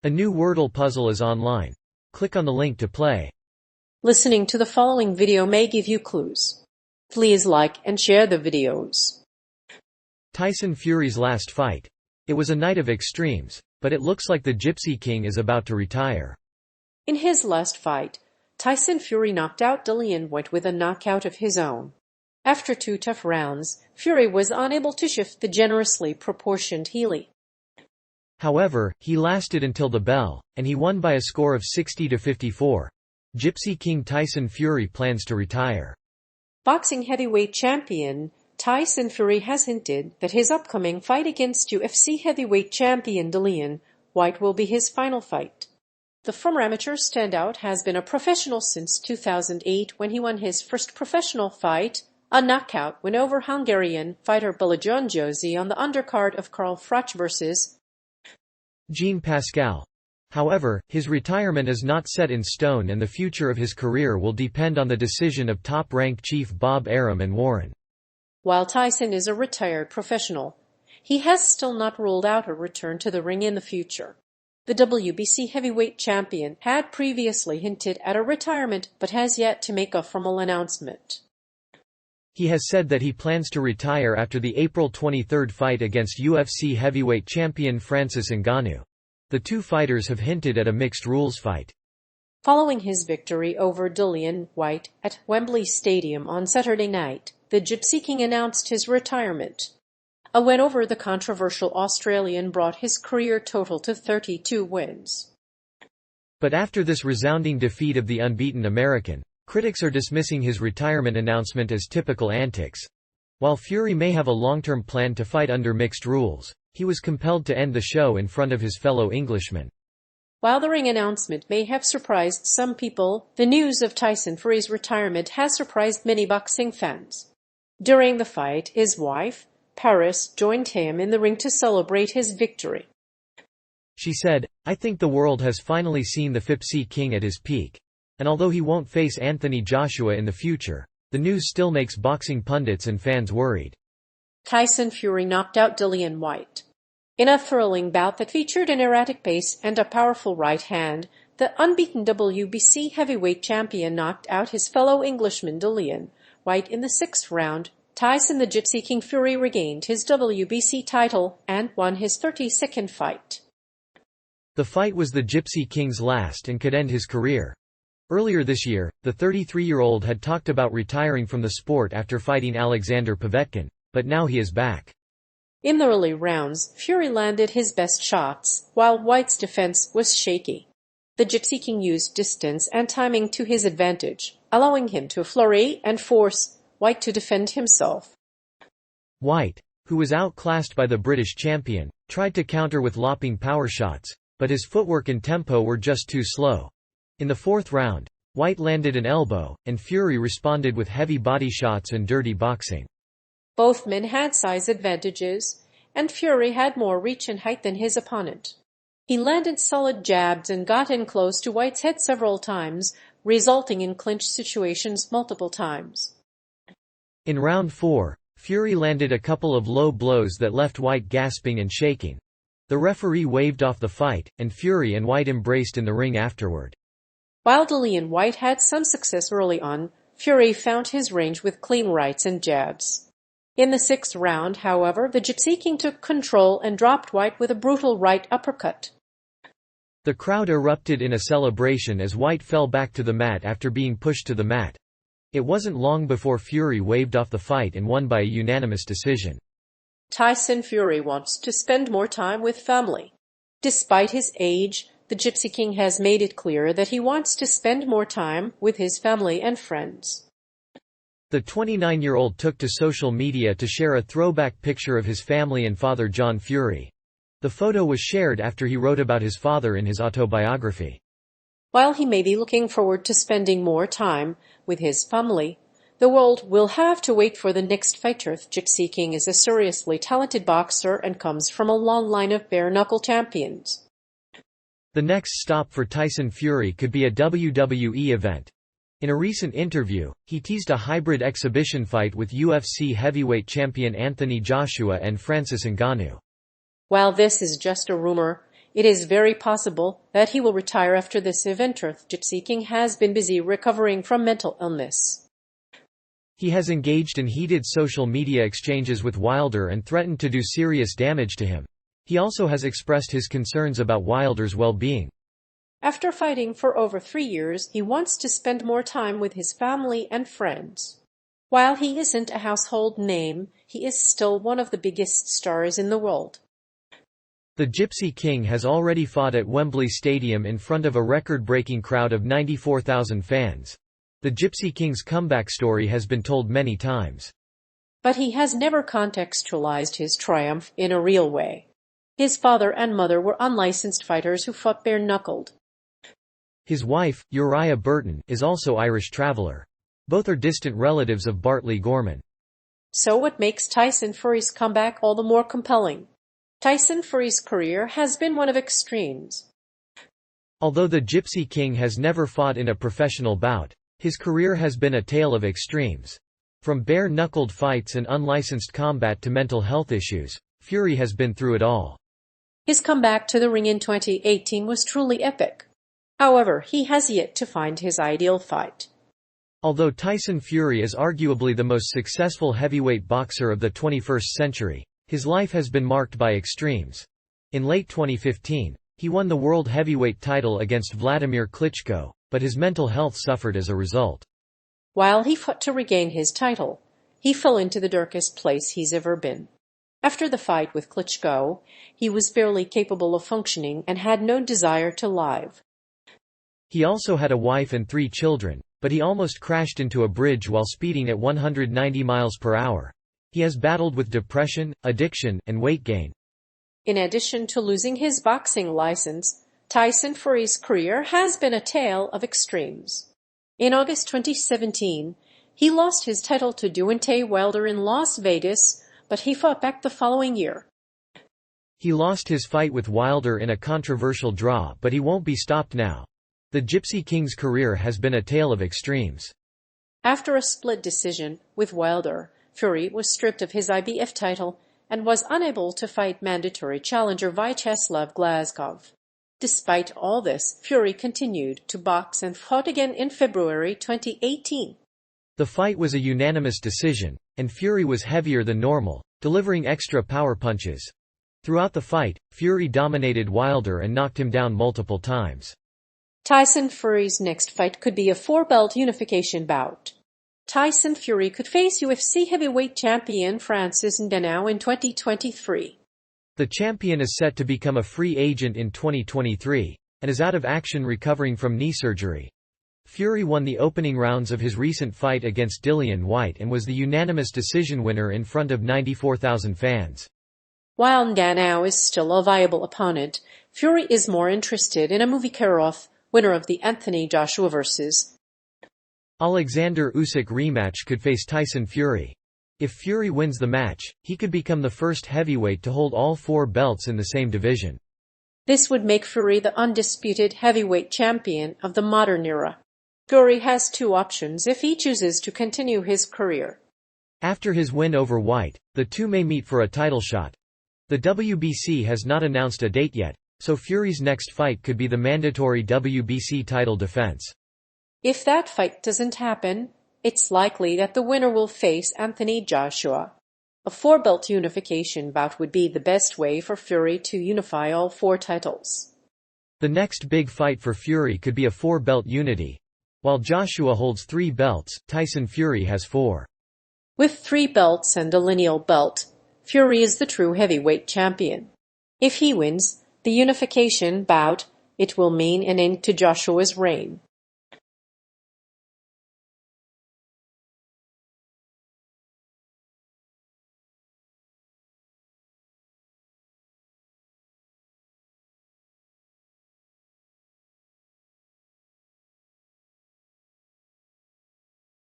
A new Wordle puzzle is online. Click on the link to play. Listening to the following video may give you clues. Please like and share the videos. Tyson Fury's last fight. It was a night of extremes, but it looks like the Gypsy King is about to retire. In his last fight, Tyson Fury knocked out Dillian Whyte with a knockout of his own. After 2 tough rounds, Fury was unable to shift the generously proportioned Healy. However, he lasted until the bell, and he won by a score of 60-54. Gypsy King Tyson Fury plans to retire. Boxing heavyweight champion Tyson Fury has hinted that his upcoming fight against UFC heavyweight champion Dillian Whyte will be his final fight. The former amateur standout has been a professional since 2008 when he won his first professional fight, a knockout win over Hungarian fighter Balajon Josi on the undercard of Carl Froch vs. Jean Pascal. However, his retirement is not set in stone and the future of his career will depend on the decision of top-ranked chief Bob Arum and Warren. While Tyson is a retired professional, he has still not ruled out a return to the ring in the future. The WBC heavyweight champion had previously hinted at a retirement but has yet to make a formal announcement. He has said that he plans to retire after the April 23 fight against UFC heavyweight champion Francis Ngannou. The two fighters have hinted at a mixed rules fight. Following his victory over Dillian Whyte at Wembley Stadium on Saturday night, the Gypsy King announced his retirement. A win over the controversial Australian brought his career total to 32 wins. But after this resounding defeat of the unbeaten American, critics are dismissing his retirement announcement as typical antics. While Fury may have a long-term plan to fight under mixed rules, he was compelled to end the show in front of his fellow Englishmen. While the ring announcement may have surprised some people, the news of Tyson Fury's retirement has surprised many boxing fans. During the fight, his wife, Paris, joined him in the ring to celebrate his victory. She said, "I think the world has finally seen the Gypsy King at his peak. And although he won't face Anthony Joshua in the future, the news still makes boxing pundits and fans worried." Tyson Fury knocked out Dillian Whyte. In a thrilling bout that featured an erratic pace and a powerful right hand, the unbeaten WBC heavyweight champion knocked out his fellow Englishman Dillian Whyte in the 6th round. Tyson the Gypsy King Fury regained his WBC title and won his 32nd fight. The fight was the Gypsy King's last and could end his career. Earlier this year, the 33-year-old had talked about retiring from the sport after fighting Alexander Povetkin, but now he is back. In the early rounds, Fury landed his best shots, while Whyte's defense was shaky. The Gypsy King used distance and timing to his advantage, allowing him to flurry and force Whyte to defend himself. Whyte, who was outclassed by the British champion, tried to counter with lopping power shots, but his footwork and tempo were just too slow. In the 4th round, Whyte landed an elbow, and Fury responded with heavy body shots and dirty boxing. Both men had size advantages, and Fury had more reach and height than his opponent. He landed solid jabs and got in close to Whyte's head several times, resulting in clinch situations multiple times. In round 4, Fury landed a couple of low blows that left Whyte gasping and shaking. The referee waved off the fight, and Fury and Whyte embraced in the ring afterward. While Dillian Whyte had some success early on, Fury found his range with clean rights and jabs. In the 6th round, however, the Gypsy King took control and dropped Whyte with a brutal right uppercut. The crowd erupted in a celebration as Whyte fell back to the mat after being pushed to the mat. It wasn't long before Fury waved off the fight and won by a unanimous decision. Tyson Fury wants to spend more time with family. Despite his age, the Gypsy King has made it clear that he wants to spend more time with his family and friends. The 29-year-old took to social media to share a throwback picture of his family and father John Fury. The photo was shared after he wrote about his father in his autobiography. While he may be looking forward to spending more time with his family, the world will have to wait for the next fighter. Gypsy King is a seriously talented boxer and comes from a long line of bare-knuckle champions. The next stop for Tyson Fury could be a WWE event. In a recent interview, he teased a hybrid exhibition fight with UFC heavyweight champion Anthony Joshua and Francis Ngannou. While this is just a rumor, It is very possible that he will retire after this event. Gypsy King has been busy recovering from mental illness. He has engaged in heated social media exchanges with Wilder and threatened to do serious damage to him. He also has expressed his concerns about Wilder's well-being. After fighting for over 3 years, he wants to spend more time with his family and friends. While he isn't a household name, he is still one of the biggest stars in the world. The Gypsy King has already fought at Wembley Stadium in front of a record-breaking crowd of 94,000 fans. The Gypsy King's comeback story has been told many times. But he has never contextualized his triumph in a real way. His father and mother were unlicensed fighters who fought bare-knuckled. His wife, Uriah Burton, is also Irish traveler. Both are distant relatives of Bartley Gorman. So what makes Tyson Fury's comeback all the more compelling? Tyson Fury's career has been one of extremes. Although the Gypsy King has never fought in a professional bout, his career has been a tale of extremes. From bare-knuckled fights and unlicensed combat to mental health issues, Fury has been through it all. His comeback to the ring in 2018 was truly epic. However, he has yet to find his ideal fight. Although Tyson Fury is arguably the most successful heavyweight boxer of the 21st century, his life has been marked by extremes. In late 2015, he won the world heavyweight title against Vladimir Klitschko, but his mental health suffered as a result. While he fought to regain his title, he fell into the darkest place he's ever been. After the fight with Klitschko, he was barely capable of functioning and had no desire to live. He also had a wife and 3 children, but he almost crashed into a bridge while speeding at 190 miles per hour. He has battled with depression, addiction, and weight gain. In addition to losing his boxing license, Tyson Fury's career has been a tale of extremes. In August 2017, he lost his title to Deontay Wilder in Las Vegas, but he fought back the following year. He lost his fight with Wilder in a controversial draw, but he won't be stopped now. The Gypsy King's career has been a tale of extremes. After a split decision with Wilder, Fury was stripped of his IBF title and was unable to fight mandatory challenger Vyacheslav Glazkov. Despite all this, Fury continued to box and fought again in February 2018. The fight was a unanimous decision, and Fury was heavier than normal, delivering extra power punches. Throughout the fight, Fury dominated Wilder and knocked him down multiple times. Tyson Fury's next fight could be a 4-belt unification bout. Tyson Fury could face UFC heavyweight champion Francis Ngannou in 2023. The champion is set to become a free agent in 2023, and is out of action recovering from knee surgery. Fury won the opening rounds of his recent fight against Dillian Whyte and was the unanimous decision winner in front of 94,000 fans. While Ngannou is still a viable opponent, Fury is more interested in Amir Karov, winner of the Anthony Joshua vs. Alexander Usyk rematch could face Tyson Fury. If Fury wins the match, he could become the first heavyweight to hold all 4 belts in the same division. This would make Fury the undisputed heavyweight champion of the modern era. Fury has 2 options if he chooses to continue his career. After his win over Whyte, the two may meet for a title shot. The WBC has not announced a date yet, so Fury's next fight could be the mandatory WBC title defense. If that fight doesn't happen, it's likely that the winner will face Anthony Joshua. A 4-belt unification bout would be the best way for Fury to unify all 4 titles. The next big fight for Fury could be a 4-belt unity. While Joshua holds 3 belts, Tyson Fury has 4. With 3 belts and a lineal belt, Fury is the true heavyweight champion. If he wins the unification bout, it will mean an end to Joshua's reign.